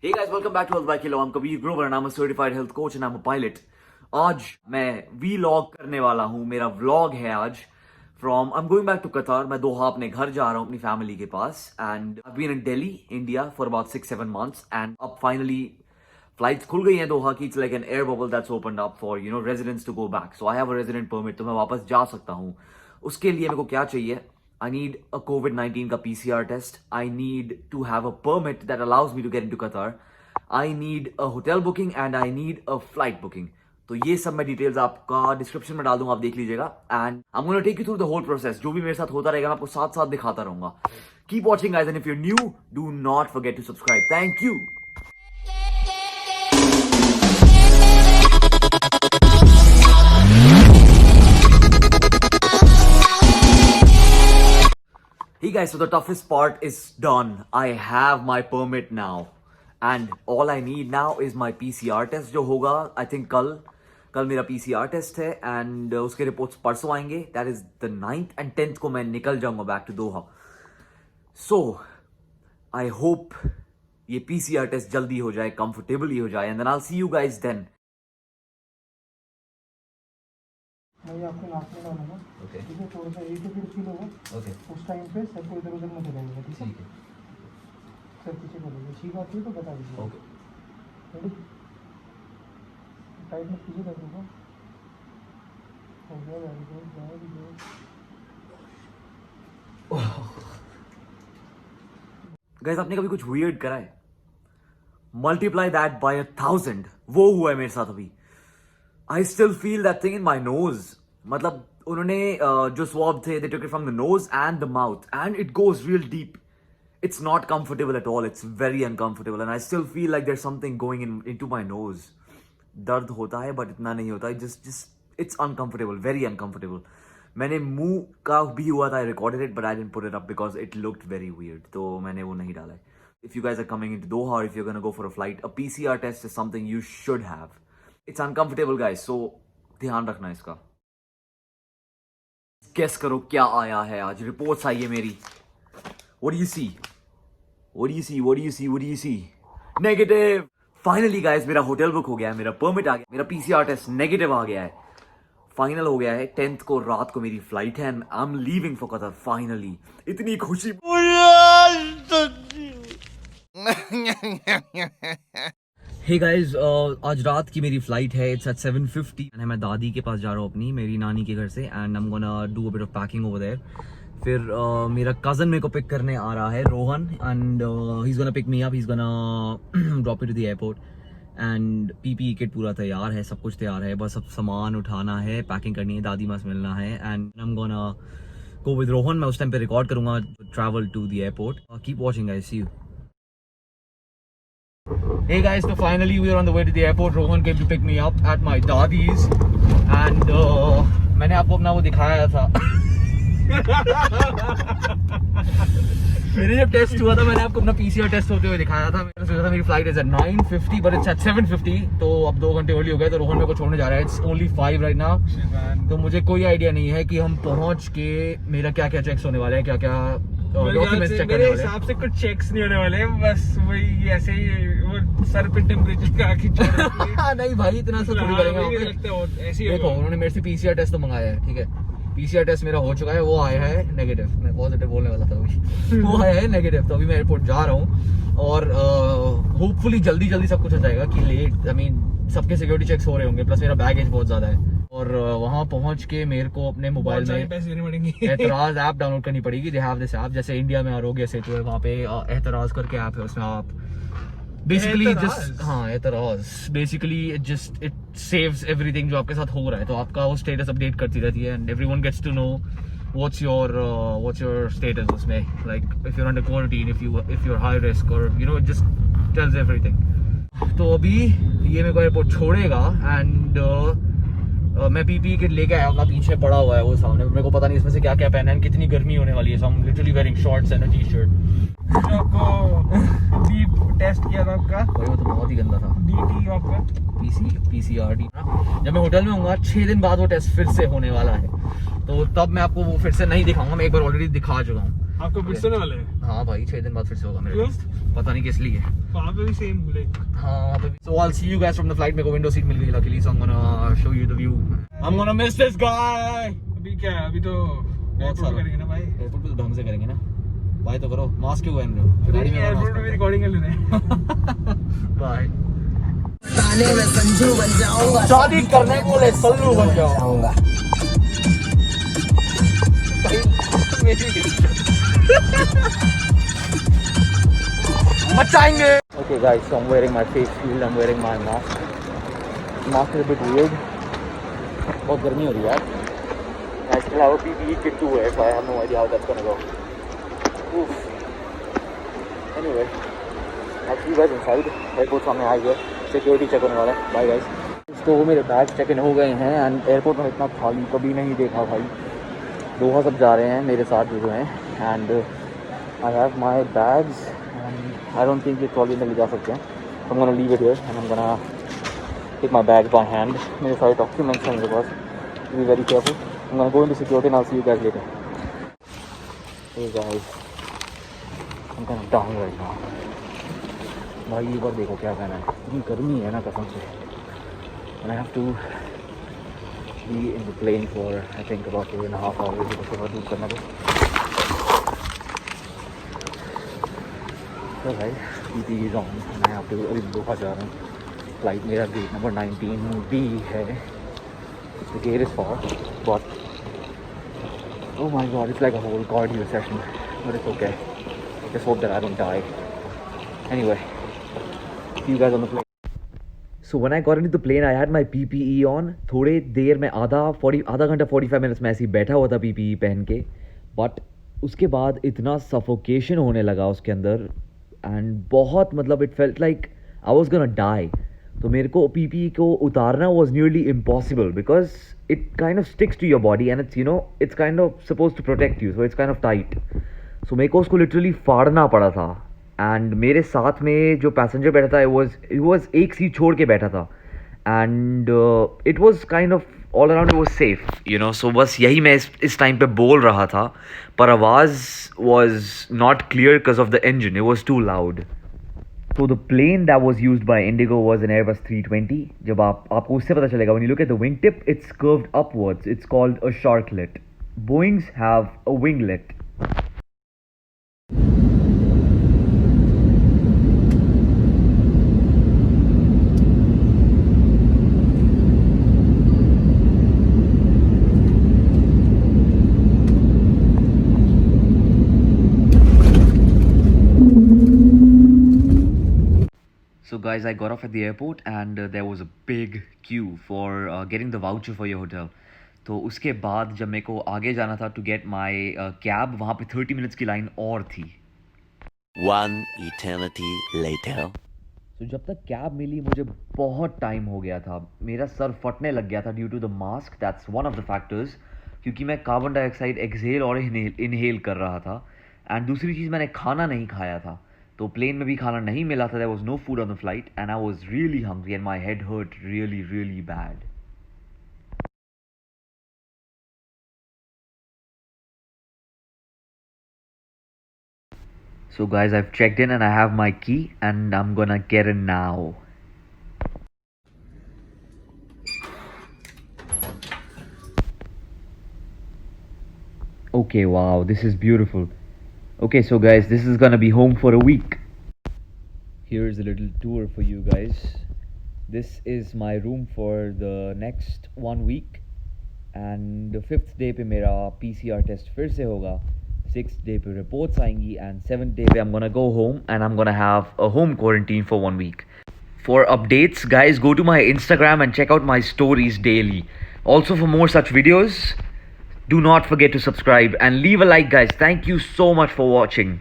Hey guys, welcome back to Health by Kilo. I'm Kabir Grover and I'm a certified health coach and I'm a pilot. आज मैं vlog करने वाला हूँ. मेरा vlog है आज. I'm going back to Qatar. मैं दोहा अपने घर जा रहा हूँ अपनी family के पास. And I've been in Delhi, India for about 6-7 months. And अब finally flights खुल गई हैं दोहा की. It's like an air bubble that's opened up for residents to go back. So I have a resident permit. तो मैं वापस जा सकता हूँ. उसके लिए मेरे को क्या चाहिए? I need a COVID-19 का PCR test. I need to have a permit that allows me to get into Qatar. I need a hotel booking and I need a flight booking. तो ये सब मैं डिटेल्स आपका description में डाल दूंगा, आप देख लीजिएगा. And I am gonna take you through the whole process. जो भी मेरे साथ होता रहेगा मैं आपको साथ साथ दिखाता रहूंगा. Keep watching guys and if you are new do not forget to subscribe. Thank you. Hey guys, so the toughest part is done. I have my permit now. And all I need now is my PCR test जो होगा, I think कल मेरा PCR test है and उसके reports परसों आएंगे. That is the 9th and 10th को मैं निकल जाऊंगा back to Doha. So, I hope ये PCR test जल्दी हो जाए, comfortably हो जाए and then I'll see you guys then. मैं आपको नाक में डालूंगा. Okay. ठीक है, थोड़ा सा एक फील फील होगा. Okay. उस टाइम पे सबको इधर उधर मत लगाइएगा. ठीक है. सर पीछे करिए. ठीक आती है तो बता दीजिए. Okay. रेडी. टाइट में पीछे कर दूंगा. हो गया. Very good. गाइस, आपने कभी कुछ weird करा है? Multiply that by 1000. वो हुआ है मेरे साथ अभी. I still feel that thing in my nose. मतलब उन्होंने जो swab थे, they took it from the nose and the mouth, and it goes real deep. It's not comfortable at all. It's very uncomfortable, and I still feel like there's something going into my nose. दर्द होता है, but इतना नहीं होता. It's uncomfortable, very uncomfortable. मैंने मुंह का भी हुआ था, I recorded it, but I didn't put it up because it looked very weird. तो मैंने वो नहीं डाला है. If you guys are coming into Doha, or if you're gonna go for a flight, a PCR test is something you should have. It's uncomfortable guys, so ध्यान रखना इसका. Guess करो क्या आया है आज. रिपोर्ट्स आई है मेरी. What do you see? What do you see? What do you see? What do you see? Negative. Finally guys, मेरा होटल बुक हो गया है, मेरा परमिट आ गया, मेरा PCR टेस्ट नेगेटिव आ गया है. फाइनल हो गया है. 10th को रात को मेरी फ्लाइट है. I am leaving for Qatar finally. इतनी खुशी. हे गाइज, आज रात की मेरी फ्लाइट है. इट्स एट 7:50 एंड मैं दादी के पास जा रहा हूँ अपनी, मेरी नानी के घर से. And I am gonna do a bit of packing over there. फिर मेरा कज़न मेरे को पिक करने आ रहा है, Rohan, and he is gonna pick me up. He is gonna drop me to the airport. And PP kit पूरा तैयार है, सब कुछ तैयार है, बस अब सामान उठाना है, पैकिंग करनी है, दादी माँ से मिलना है. And I am gonna go with Rohan. मैं उस टाइम पे रिकॉर्ड करूँगा travel to the airport. Keep watching guys, see you. Hey guys, so finally we are on the way to the airport. Rohan came to pick me up at my daddy's and मैंने आपको अपना वो दिखाया था. मेरे जब test हुआ था मैंने आपको अपना PCR टेस्ट होते हुए दिखाया था. मैंने सोचा था मेरी flight is at 9:50 but it's at 7:50. तो अब 2 घंटे अर्ली हो गए. तो रोहन मेरे को छोड़ने जा रहा है. It's only 5 right now. तो मुझे कोई आइडिया नहीं है कि हम पहुंच के मेरा क्या क्या चेक्स होने वाले हैं, क्या क्या डॉक्यूमेंट्स चेक करने वाले हैं. मेरे हिसाब से कुछ चेक्स नहीं होने वाले हैं, बस वही ऐसे ही वो सर पे टेम्परेचर का आके छोड़. नहीं भाई, इतना सा थोड़ी करेंगे. देखो, उन्होंने मेरे से PCR टेस्ट तो मंगाया है, ठीक है. PCR टेस्ट मेरा हो चुका है, वो आया है नेगेटिव. मैं पॉजिटिव बोलने वाला था अभी. वो आया है नेगेटिव. तो अभी मैं एयरपोर्ट जा रहा हूँ और होपफुली जल्दी सब कुछ हो जाएगा. कि लेट, आई मीन सबके सिक्योरिटी चेक्स हो रहे होंगे. प्लस मेरा बैगेज बहुत ज्यादा है और वहाँ पहुँच के मेरे को अपने मोबाइल में एतराज ऐप डाउनलोड करनी पड़ेगी. They have this app. जैसे इंडिया में आरोग्य सेतु है, वहाँ पे एतराज करके ऐप है. उसमें आप बेसिकली जस्ट एतराज बेसिकली इट सेव्स एवरीथिंग जो आपके साथ हो रहा है. तो आपका वो स्टेटस अपडेट करती रहती है and everyone gets to know what's your status उसमें. Like if you're under quarantine, if you're high risk, or it just tells everything. तो अभी ये मेरे को एयरपोर्ट छोड़ेगा एंड मैं पीपी किट लेके आया हूँ. पीछे पड़ा हुआ है वो सामने. मेरे को पता नहीं इसमें से क्या क्या पहना है, कितनी गर्मी होने वाली है. So I am literally wearing shorts and a T-shirt. आपको बीप टेस्ट किया था आपका, भाई वो तो बहुत ही गंदा था. DT आपका PCR. जब मैं होटल में होऊंगा 6 दिन बाद वो टेस्ट फिर से होने वाला है. तो तब मैं आपको वो फिर से नहीं दिखाऊंगा. मैं एक बार ऑलरेडी दिखा चुका हूँ. आपको फिर से होने वाले हैं हाँ भाई 6 दिन बाद फिर से होगा मेरे Closed? पता नहीं किस लिए वहाँ पे भी सेम लाइक हाँ वहाँ पे so I'll see you guys from the flight मेरे को विंडो सीट मिल गई luckily so I'm gonna show you the view I'm gonna miss this guy अभी क्या है अभी तो बहुत airport सारा करेंगे ना भाई एयरपोर्ट पे तो ढंग से करेंगे ना भाई तो करो मास्क क्यों पहन रहे हो गाड़ी में एयरपोर्ट पे भी रिकॉर्डिंग कर लेते हैं बाय में संजू बन जाऊंगा शादी करने को ले सल्लू बन जाऊंगा मचाएंगे Okay guys, so I'm wearing my face shield, I'm wearing my mask. Mask is a bit weird. बहुत गर्मी हो रही है यार. I still have a PPE kit to wear, so I have no idea how that's gonna go. Oof. Anyway, I'll see you guys inside. Airport सामने आ गया. Security check होने वाला है. Bye guys. तो मेरे बैग चेक इन हो गए हैं एंड एयरपोर्ट में इतना खाली कभी नहीं देखा भाई. दोहा सब जा रहे हैं मेरे साथ जो हैं and I have my bags and I don't think ये ट्रॉली में ले जा सकते हैं. So I'm gonna leave it here and I'm gonna take my bags by hand. मेरे सारे डॉक्यूमेंट्स हैं मेरे पास. Be very careful. I'm gonna go into security and I'll see you guys later. Hey guys, I'm kind of down right now. भाई ये बार देखो क्या कहना है. इतनी गर्मी है ना कसम से. And I have to be in the plane for I think about 2.5 hours उसके बाद दूर करना तो. So guys, PPE is on and I have to अभी दोहा जा रहा हूँ. Flight मेरा gate number 19B है. The gate is far, but oh my god, it's like a whole cardio session, but it's okay. Just hope that I don't die. Anyway, see you guys on the plane. So when I got into the plane, I had my PPE on. थोड़े देर में आधा घंटा 45 minutes में ऐसे ही बैठा हुआ था PPE पहन के. But उसके बाद इतना suffocation होने लगा उसके अंदर and बहुत मतलब it felt like I was gonna die. तो मेरे को PPE को उतारना was nearly impossible because it kind of sticks to your body and it's you know it's kind of supposed to protect you, so it's kind of tight. So मेरे को उसको literally फाड़ना पड़ा था. एंड मेरे साथ में जो पैसेंजर बैठा था it was एक सीट छोड़ के बैठा था and it was kind of all around it was safe, you know. So बस यही मैं इस टाइम पे बोल रहा था पर आवाज़ was not clear because of the engine, it was too loud. So the plane that was used by Indigo was an Airbus 320. जब आपको उससे पता चलेगा when you look at the wingtip, it's curved upwards. It's called a sharklet. Boeings have a winglet. So guys, I got off at the airport and there was a big queue for getting the voucher for your hotel. तो उसके बाद जब मेरे को आगे जाना था to get my cab, वहाँ पे 30 minutes की लाइन और थी. One eternity later. तो जब तक कैब मिली मुझे बहुत टाइम हो गया था. मेरा सर फटने लग गया था due to the mask. That's one of the factors क्योंकि मैं कार्बन डाइऑक्साइड एक्सहेल और इनहेल कर रहा था. एंड दूसरी चीज़ मैंने खाना नहीं खाया था. तो प्लेन में भी खाना नहीं मिला था. There was no food on the flight and I was really hungry and my head hurt really really bad. So guys, I've checked in and I have my key and I'm gonna get in now. Okay, wow, this is beautiful. Okay, so guys, this is gonna be home for a week. Here's a little tour for you guys. This is my room for the next 1 week. And the 5th day पे मेरा PCR test फिर से होगा. 6th day पे reports आएंगी and 7th day पे I'm gonna go home and I'm gonna have a home quarantine for 1 week. For updates, guys, go to my Instagram and check out my stories daily. Also, for more such videos, do not forget to subscribe and leave a like, guys. Thank you so much for watching.